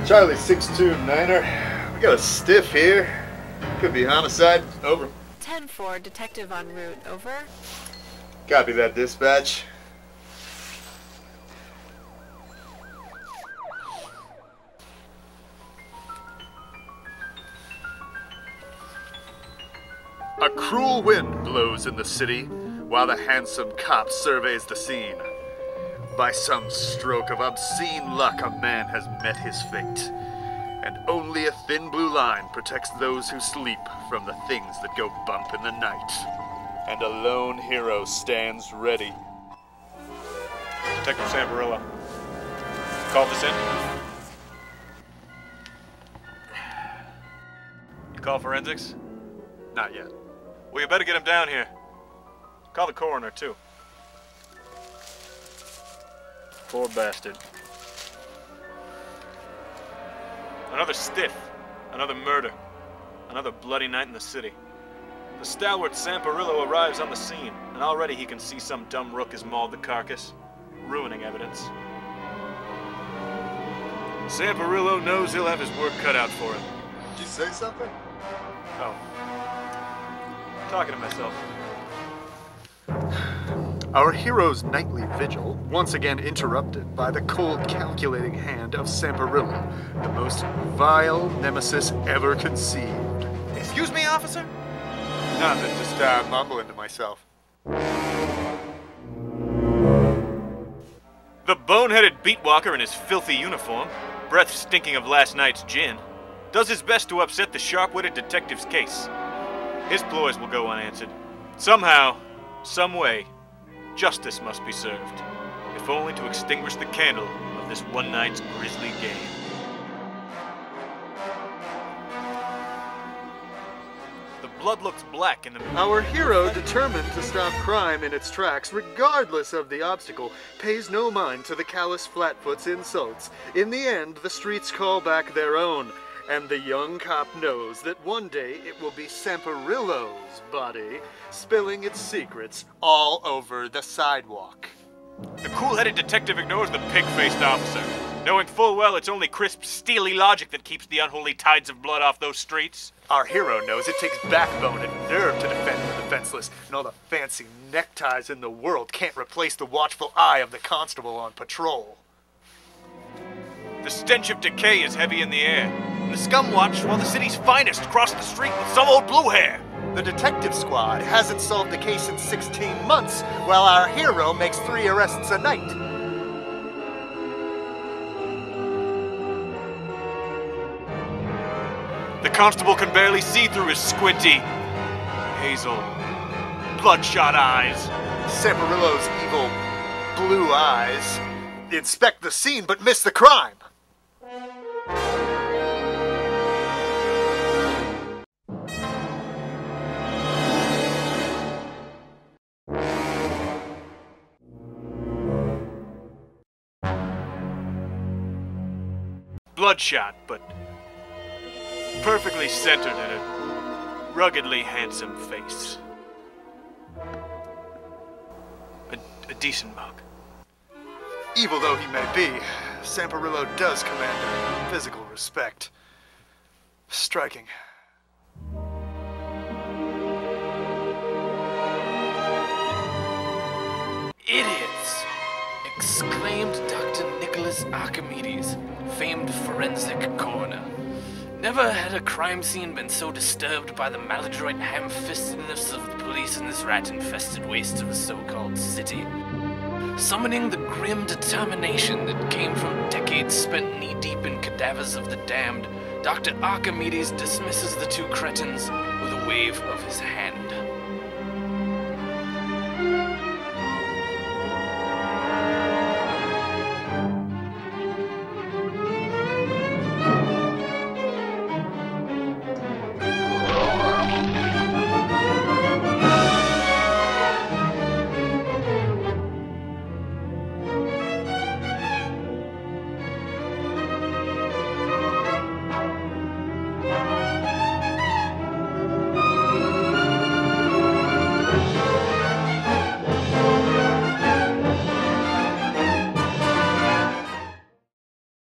Charlie 629er. We got a stiff here. Could be homicide. Over. 10-4, detective en route. Over. Copy that, dispatch. A cruel wind blows in the city while the handsome cop surveys the scene. By some stroke of obscene luck, a man has met his fate. And only a thin blue line protects those who sleep from the things that go bump in the night. And a lone hero stands ready. Detective Samperillo. Called this in? You call forensics? Not yet. Well, you better get him down here. Call the coroner, too. Poor bastard. Another stiff. Another murder. Another bloody night in the city. The stalwart Samperillo arrives on the scene, and already he can see some dumb rook has mauled the carcass, ruining evidence. Samperillo knows he'll have his work cut out for him. Did you say something? Oh. Talking to myself. Our hero's nightly vigil, once again interrupted by the cold, calculating hand of Samperillo, the most vile nemesis ever conceived. Excuse me, officer? Nothing, just mumbling to myself. The boneheaded beatwalker in his filthy uniform, breath stinking of last night's gin, does his best to upset the sharp-witted detective's case. His ploys will go unanswered. Somehow, some way, justice must be served, if only to extinguish the candle of this one night's grisly game. The blood looks black in the... Our hero, determined to stop crime in its tracks, regardless of the obstacle, pays no mind to the callous Flatfoot's insults. In the end, the streets call back their own, and the young cop knows that one day it will be Samperillo's body spilling its secrets all over the sidewalk. The cool-headed detective ignores the pig-faced officer, knowing full well it's only crisp, steely logic that keeps the unholy tides of blood off those streets. Our hero knows it takes backbone and nerve to defend the defenseless, and all the fancy neckties in the world can't replace the watchful eye of the constable on patrol. The stench of decay is heavy in the air, and the scum watch while the city's finest cross the street with some old blue hair. The detective squad hasn't solved the case in 16 months, while our hero makes 3 arrests a night. The constable can barely see through his squinty, hazel, bloodshot eyes. Samperillo's evil blue eyes inspect the scene but miss the crime. Bloodshot, but perfectly centered in a ruggedly handsome face. A decent mug. Evil though he may be, Samperillo does command a physical respect. Striking. Idiots! Exclaimed Dr. Nicholas Archimedes, famed forensic coroner. Never had a crime scene been so disturbed by the maladroit ham-fistedness of the police in this rat-infested waste of a so-called city. Summoning the grim determination that came from decades spent knee-deep in cadavers of the damned, Dr. Archimedes dismisses the two cretins with a wave of his hand.